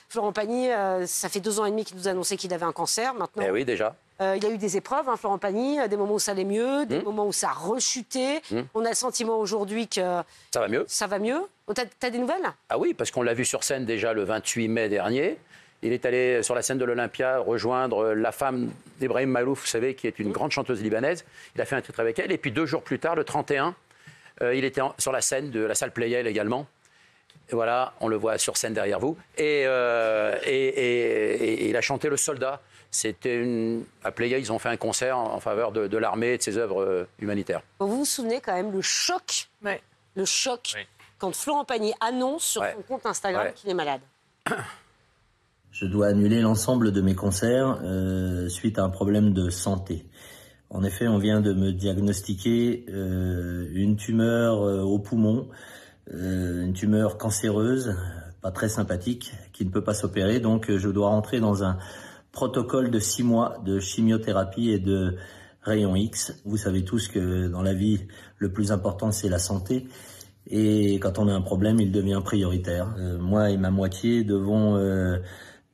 Florent Pagny, ça fait 2 ans et demi qu'il nous a annoncé qu'il avait un cancer. Maintenant, Eh oui, déjà. il a eu des épreuves, hein, Florent Pagny, des moments où ça allait mieux, des moments où ça a rechuté. On a le sentiment aujourd'hui que Ça va mieux. ça va mieux. T'as des nouvelles? Ah oui, parce qu'on l'a vu sur scène déjà le 28 mai dernier. Il est allé sur la scène de l'Olympia rejoindre la femme d'Ibrahim Malouf, vous savez, qui est une grande chanteuse libanaise. Il a fait un titre avec elle. Et puis 2 jours plus tard, le 31, il était sur la scène de la salle Playel également. Et voilà, on le voit sur scène derrière vous. Et il a chanté Le Soldat. C'était à Playel, ils ont fait un concert en faveur de l'armée et de ses œuvres humanitaires. Vous vous souvenez quand même le choc quand Florent Pagny annonce sur son compte Instagram qu'il est malade? Je dois annuler l'ensemble de mes concerts suite à un problème de santé. En effet, on vient de me diagnostiquer une tumeur au poumon, une tumeur cancéreuse, pas très sympathique, qui ne peut pas s'opérer. Donc, je dois rentrer dans un protocole de 6 mois de chimiothérapie et de rayons X. Vous savez tous que dans la vie, le plus important, c'est la santé. Et quand on a un problème, il devient prioritaire. Moi et ma moitié devons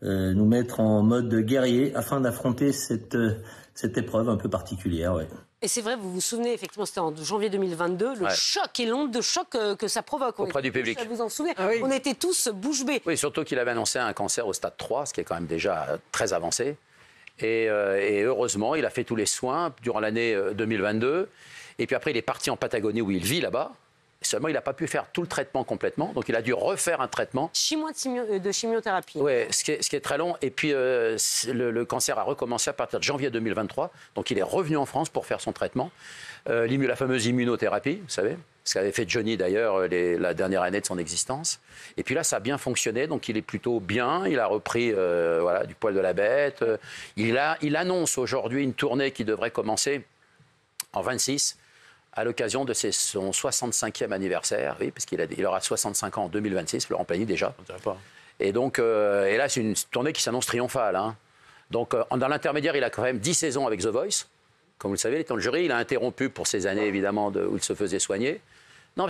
nous mettre en mode guerrier afin d'affronter cette épreuve un peu particulière. Ouais. Et c'est vrai, vous vous souvenez, effectivement, c'était en janvier 2022, le choc et l'onde de choc que ça provoque. Auprès du public. Vous en souvenez? On était tous bouche bée. Oui, surtout qu'il avait annoncé un cancer au stade 3, ce qui est quand même déjà très avancé. Et heureusement, il a fait tous les soins durant l'année 2022. Et puis après, il est parti en Patagonie où il vit là-bas. Seulement, il n'a pas pu faire tout le traitement complètement. Donc, il a dû refaire un traitement. 6 mois de chimiothérapie. Oui, ce qui est très long. Et puis, le cancer a recommencé à partir de janvier 2023. Donc, il est revenu en France pour faire son traitement. La fameuse immunothérapie, vous savez, ce qu'avait fait Johnny, d'ailleurs, la dernière année de son existence. Et puis là, ça a bien fonctionné. Donc, il est plutôt bien. Il a repris du poil de la bête. Il annonce aujourd'hui une tournée qui devrait commencer en 26 à l'occasion de son 65e anniversaire, oui, parce qu'il aura 65 ans en 2026, Florent Pagny déjà. Et donc, et là, c'est une tournée qui s'annonce triomphale. Hein. Donc, dans l'intermédiaire, il a quand même 10 saisons avec The Voice. Comme vous le savez, il était dans le jury. Il a interrompu pour ces années, évidemment, où il se faisait soigner. Non,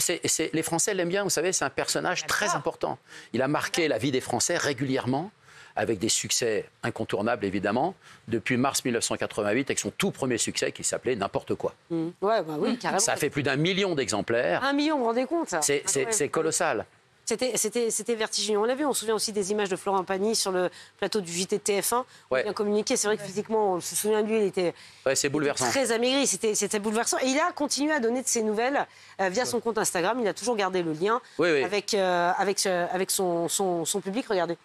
les Français l'aiment bien, vous savez, c'est un personnage très important. Il a marqué la vie des Français régulièrement, avec des succès incontournables, évidemment, depuis mars 1988, avec son tout premier succès qui s'appelait N'importe quoi. Ouais, bah oui, carrément. Ça a fait plus d'1 million d'exemplaires. 1 million, vous vous rendez compte? C'est colossal. C'était vertigineux. On l'a vu, on se souvient aussi des images de Florent Pagny sur le plateau du JT TF1. Il a bien communiqué. C'est vrai que physiquement, on se souvient de lui, il était très amaigri. C'était bouleversant. Et il a continué à donner de ses nouvelles via son compte Instagram. Il a toujours gardé le lien avec son public. Regardez.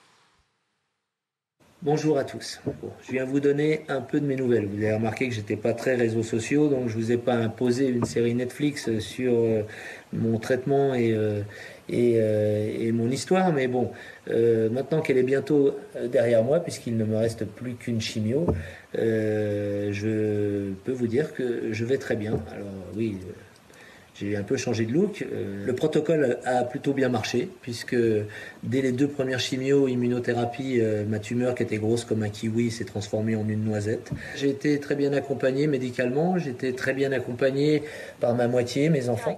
Bonjour à tous. Bon, je viens vous donner un peu de mes nouvelles. Vous avez remarqué que j'étais pas très réseaux sociaux, donc je vous ai pas imposé une série Netflix sur mon traitement et mon histoire. Mais bon, maintenant qu'elle est bientôt derrière moi, puisqu'il ne me reste plus qu'une chimio, je peux vous dire que je vais très bien. Alors oui. J'ai un peu changé de look. Le protocole a plutôt bien marché, puisque dès les 2 premières chimios, immunothérapie, ma tumeur qui était grosse comme un kiwi s'est transformée en une noisette. J'ai été très bien accompagné médicalement, j'ai été très bien accompagné par ma moitié, mes enfants.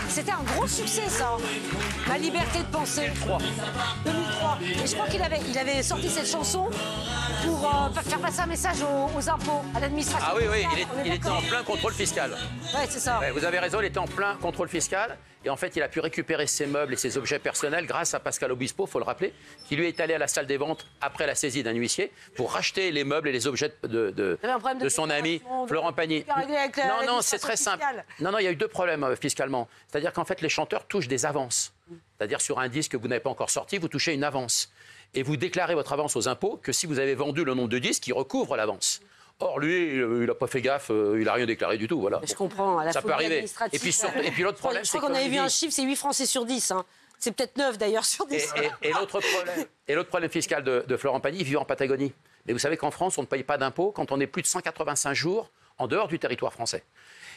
C'était un gros succès, ça. Ma liberté de penser. 2003. Et je crois qu'il avait sorti cette chanson pour faire passer un message aux impôts, à l'administration. Ah oui, il était en plein contrôle fiscal. Ouais, c'est ça. Ouais, vous avez raison, il était en plein contrôle fiscal. Et en fait, il a pu récupérer ses meubles et ses objets personnels grâce à Pascal Obispo, il faut le rappeler, qui lui est allé à la salle des ventes après la saisie d'un huissier pour racheter les meubles et les objets de son ami Florent Pagny. Non, c'est très simple. Non, il y a eu 2 problèmes fiscalement. C'est-à-dire qu'en fait, les chanteurs touchent des avances. C'est-à-dire sur un disque que vous n'avez pas encore sorti, vous touchez une avance. Et vous déclarez votre avance aux impôts que si vous avez vendu le nombre de disques qui recouvre l'avance. Or, lui, il n'a pas fait gaffe, il n'a rien déclaré du tout. Voilà. Je comprends, à la ça peut arriver. Et puis l'autre problème, c'est qu'on avait vu un chiffre, c'est 8 Français sur 10. Hein. C'est peut-être 9 d'ailleurs sur 10. Et l'autre problème fiscal de Florent Pagny, il vit en Patagonie. Mais vous savez qu'en France, on ne paye pas d'impôts quand on est plus de 185 jours en dehors du territoire français.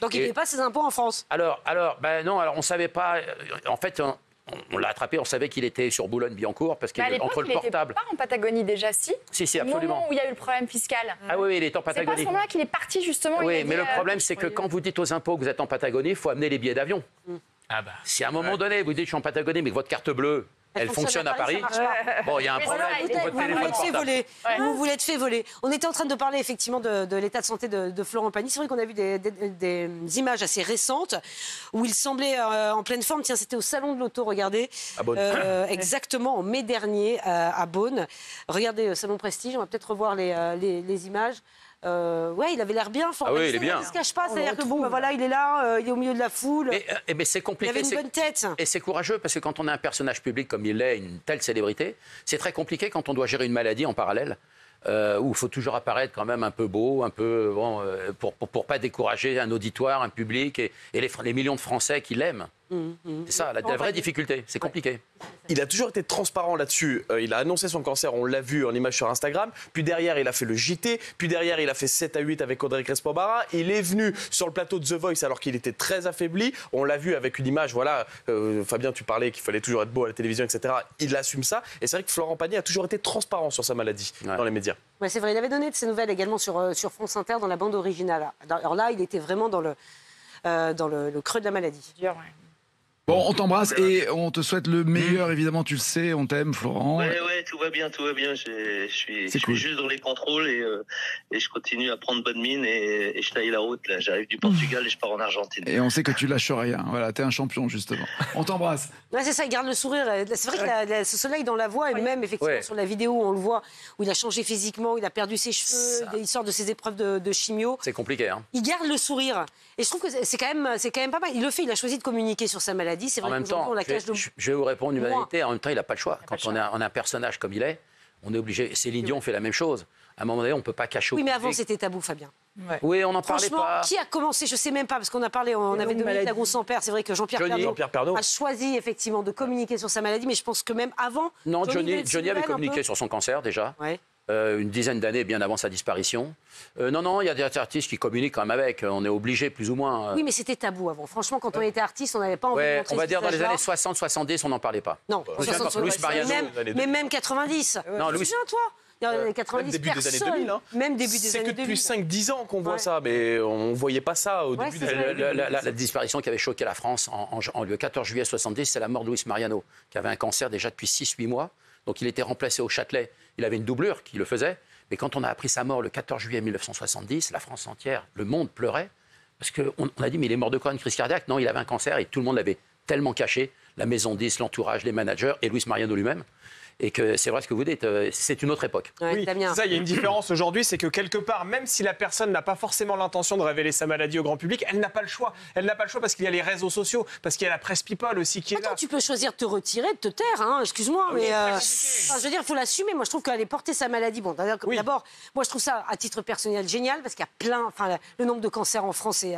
Donc il ne paye pas ses impôts en France? Alors, on ne savait pas. En fait, on l'a attrapé, on savait qu'il était sur Boulogne-Billancourt parce qu'il est entre le portable. Il n'était pas en Patagonie déjà, si? Si, absolument. Au moment où il y a eu le problème fiscal. Ah oui, il est en Patagonie. C'est pas à ce moment-là qu'il est parti justement. Oui, mais le problème, c'est que quand vous dites aux impôts que vous êtes en Patagonie, il faut amener les billets d'avion. Si à un moment donné, vous dites je suis en Patagonie, mais que votre carte bleue, Elle fonctionne à Paris. Bon, il y a un problème. Votre téléphone portable. Vous voulez être fait voler. On était en train de parler effectivement de l'état de santé de Florent Pagny. C'est vrai qu'on a vu des images assez récentes où il semblait en pleine forme. Tiens, c'était au Salon de l'Auto, regardez. À Beaune. Exactement, en mai dernier, à Beaune. Regardez, Salon Prestige, on va peut-être revoir les images. Ouais, il avait l'air bien. Oui, il est bien. Il ne se cache pas, c'est-à-dire que bon, voilà, il est là, il est au milieu de la foule. Mais c'est compliqué. Il avait une bonne tête. Et c'est courageux parce que quand on a un personnage public comme il l'est, une telle célébrité, c'est très compliqué quand on doit gérer une maladie en parallèle. Où il faut toujours apparaître quand même un peu beau, un peu pour pas décourager un auditoire, un public et les millions de Français qui l'aiment. C'est ça, la vraie difficulté. C'est compliqué. Il a toujours été transparent là-dessus. Il a annoncé son cancer, on l'a vu en image sur Instagram. Puis derrière, il a fait le JT. Puis derrière, il a fait 7 à 8 avec Audrey Crespo-Barra. Il est venu sur le plateau de The Voice alors qu'il était très affaibli. On l'a vu avec une image, voilà. Fabien, tu parlais qu'il fallait toujours être beau à la télévision, etc. Il assume ça. Et c'est vrai que Florent Pagny a toujours été transparent sur sa maladie dans les médias. Ouais, c'est vrai, il avait donné de ses nouvelles également sur France Inter dans la bande originale. Alors là, il était vraiment dans le creux de la maladie. Bon, on t'embrasse et on te souhaite le meilleur, évidemment, tu le sais, on t'aime, Florent. Ouais, tout va bien. Je suis juste dans les contrôles et je continue à prendre bonne mine et je taille la route. Là, j'arrive du Portugal et je pars en Argentine. Et on sait que tu lâches rien. Voilà, t'es un champion, justement. On t'embrasse. Ouais, c'est ça, il garde le sourire. C'est vrai que ce soleil dans la voix, et même effectivement sur la vidéo, on le voit, où il a changé physiquement, il a perdu ses cheveux, il sort de ses épreuves de chimio. C'est compliqué, hein. Il garde le sourire. Et je trouve que c'est quand même pas mal. Il le fait, il a choisi de communiquer sur sa maladie. C'est vrai on la cache je vais vous répondre une vérité. En même temps, il n'a pas le choix. Quand on a un personnage comme il est, on est obligé. Céline Dion fait la même chose. À un moment donné, on ne peut pas cacher. Oui, mais avant, c'était tabou, Fabien. Oui, on n'en parlait pas. Qui a commencé? Je ne sais même pas, parce qu'on a parlé, on avait Dominique Lagon-Sans-Père. C'est vrai que Jean-Pierre Pernaut a choisi effectivement de communiquer sur sa maladie, mais je pense que même avant. Non, Johnny avait communiqué sur son cancer déjà. Ouais. Une dizaine d'années bien avant sa disparition. Non, il y a des artistes qui communiquent quand même avec. On est obligé, plus ou moins. Oui, mais c'était tabou avant. Franchement, quand on était artiste, on n'avait pas envie de montrer. On va dire dans les années 60-70, on n'en parlait pas. Non, Louis Mariano. Mais même 90. Non, Louis. Toi même début des années 2000. Même début des années 2000. C'est que depuis 5-10 ans qu'on voit ça, mais on ne voyait pas ça au début des années 2000. La disparition qui avait choqué la France le 14 juillet 70, c'est la mort de Louis Mariano, qui avait un cancer déjà depuis 6-8 mois. Donc il était remplacé au Châtelet. Il avait une doublure qui le faisait. Mais quand on a appris sa mort le 14 juillet 1970, la France entière, le monde pleurait. Parce qu'on a dit, mais il est mort de quoi, une crise cardiaque? Non, il avait un cancer et tout le monde l'avait tellement caché. La maison 10, l'entourage, les managers et Louis Mariano lui-même. Et que c'est vrai ce que vous dites, c'est une autre époque. Oui, c'est ça, il y a une différence aujourd'hui, c'est que quelque part, même si la personne n'a pas forcément l'intention de révéler sa maladie au grand public, elle n'a pas le choix. Elle n'a pas le choix parce qu'il y a les réseaux sociaux, parce qu'il y a la presse people aussi qui est là. Tu peux choisir de te retirer, de te taire, hein, excuse-moi, mais je veux dire, il faut l'assumer. Moi, je trouve qu'aller porter sa maladie, bon, d'abord, moi, je trouve ça, à titre personnel, génial, parce qu'il y a le nombre de cancers en France est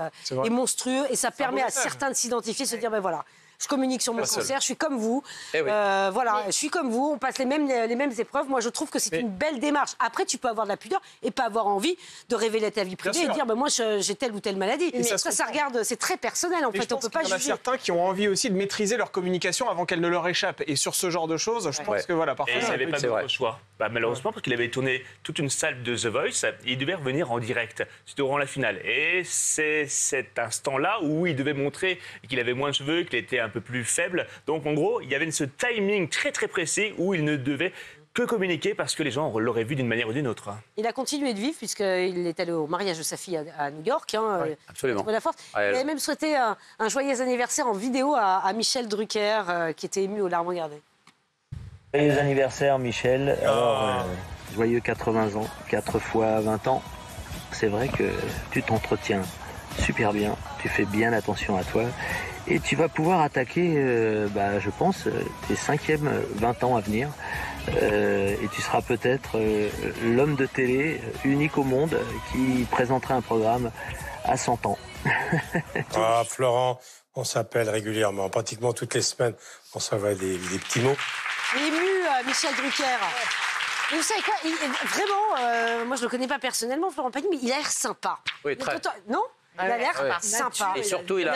monstrueux, et ça permet à certains de s'identifier, de se dire, ben voilà. Je communique sur mon cancer, je suis comme vous. Je suis comme vous, on passe les mêmes épreuves. Moi, je trouve que c'est une belle démarche. Après, tu peux avoir de la pudeur et pas avoir envie de révéler ta vie privée et dire moi, j'ai telle ou telle maladie. Mais ça regarde, c'est très personnel en fait. On peut pas juger. Il y en a certains qui ont envie aussi de maîtriser leur communication avant qu'elle ne leur échappe. Et sur ce genre de choses, je pense que parfois. Et il n'avait pas d'autre choix. Malheureusement, parce qu'il avait tourné toute une salle de The Voice, il devait revenir en direct durant la finale. Et c'est cet instant-là où il devait montrer qu'il avait moins de cheveux, qu'il était un peu plus faible. Donc en gros, il y avait ce timing très très précis où il ne devait que communiquer parce que les gens l'auraient vu d'une manière ou d'une autre. Il a continué de vivre puisqu'il est allé au mariage de sa fille à New York. Absolument. La force. Il avait même souhaité un joyeux anniversaire en vidéo à Michel Drucker qui était ému aux larmes. Regardez. Joyeux anniversaire Michel. Alors, joyeux 80 ans, 4 fois 20 ans. C'est vrai que tu t'entretiens super bien, tu fais bien attention à toi. Et tu vas pouvoir attaquer, je pense, tes 5e 20 ans à venir. Et tu seras peut-être l'homme de télé unique au monde qui présentera un programme à 100 ans. Florent, on s'appelle régulièrement, pratiquement toutes les semaines. On s'envoie des petits mots. Il est ému, Michel Drucker. Et vous savez quoi, vraiment, moi je ne le connais pas personnellement, Florent Pagny, mais il a l'air sympa. Oui, très. Non ? Il a l'air sympa. Et surtout, il a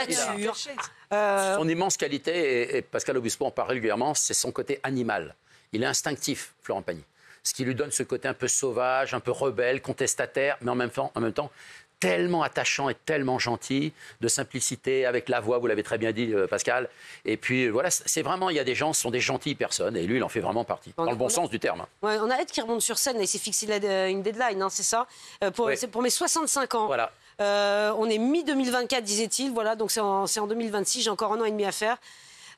son immense qualité, et Pascal Obispo en parle régulièrement, c'est son côté animal. Il est instinctif, Florent Pagny. Ce qui lui donne ce côté un peu sauvage, un peu rebelle, contestataire, mais en même temps tellement attachant et tellement gentil, de simplicité, avec la voix, vous l'avez très bien dit, Pascal. Et puis voilà, c'est vraiment, il y a des gens, ce sont des gentilles personnes, et lui, il en fait vraiment partie, dans le bon sens du terme. Ouais, on a hâte qu'il remonte sur scène, il s'est fixé une deadline, hein, c'est ça, c'est pour mes 65 ans. Voilà. On est mi-2024, disait-il, voilà, donc c'est en 2026, j'ai encore 1 an et demi à faire.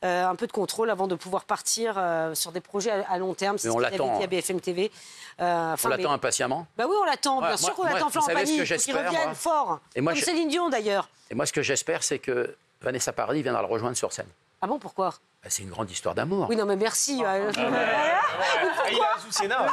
Un peu de contrôle avant de pouvoir partir sur des projets à long terme. C'est ce qu'il avait dit à BFM TV. On l'attend impatiemment. Bah oui, on l'attend. Bien sûr qu'on l'attend. Florent Pagny, qu'il revienne fort. Comme Céline Dion d'ailleurs. Et moi, ce que j'espère, c'est que Vanessa Paradis viendra le rejoindre sur scène. Ah bon, pourquoi? C'est une grande histoire d'amour. Oui, non, mais merci. Il a un souci énorme.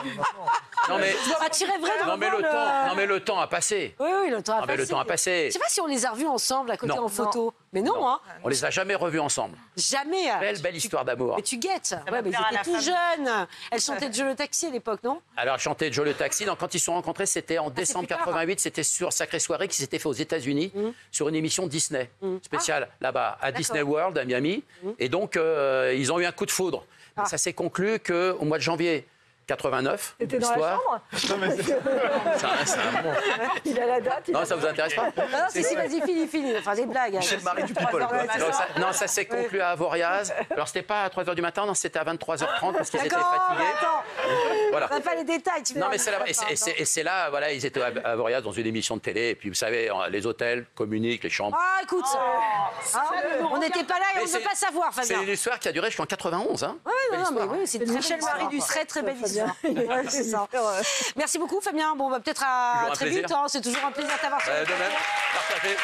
Non, mais attirer vraiment. Non, mais le temps a passé. Oui, le temps a passé. Le temps a passé. Je sais pas si on les a revus ensemble à côté en photo. Mais non, hein. On les a jamais revus ensemble. Jamais. Belle histoire d'amour. Mais tu guettes. Ouais, mais ils étaient tout jeunes. Elle chantait Joe le Taxi à l'époque, non? Alors, chanter Joe le Taxi. Donc, quand ils se sont rencontrés, c'était en décembre 88. C'était sur Sacrée Soirée qui s'était fait aux États-Unis sur une émission Disney spéciale là-bas à Disney World à Miami. Et donc, ils ont eu un coup de foudre. Ça s'est conclu qu'au mois de janvier 89. T'étais dans la chambre? Il a la date. Non, ça vous intéresse pas? Non, si, vas-y, fini. Enfin, des blagues. Michel Marie du People. Non, ça s'est conclu à Avoriaz. Alors, c'était pas à 3h du matin, non, c'était à 23h30 parce qu'ils étaient fatigués. Voilà. On n'a pas les détails. Non, mais c'est là, et c'est là, voilà, ils étaient à Avoriaz dans une émission de télé. Et puis, vous savez, les hôtels communiquent, les chambres. Ah, écoute, on n'était pas là et on ne veut pas savoir, Fabien. C'est une histoire qui a duré jusqu'en 91. Hein. Oui, c'est Michel Marie du très belle histoire. Ouais, c'est ça. Merci beaucoup, Fabien. Bon, peut-être à très vite. Hein. C'est toujours un plaisir de t'avoir. De même. Partagez.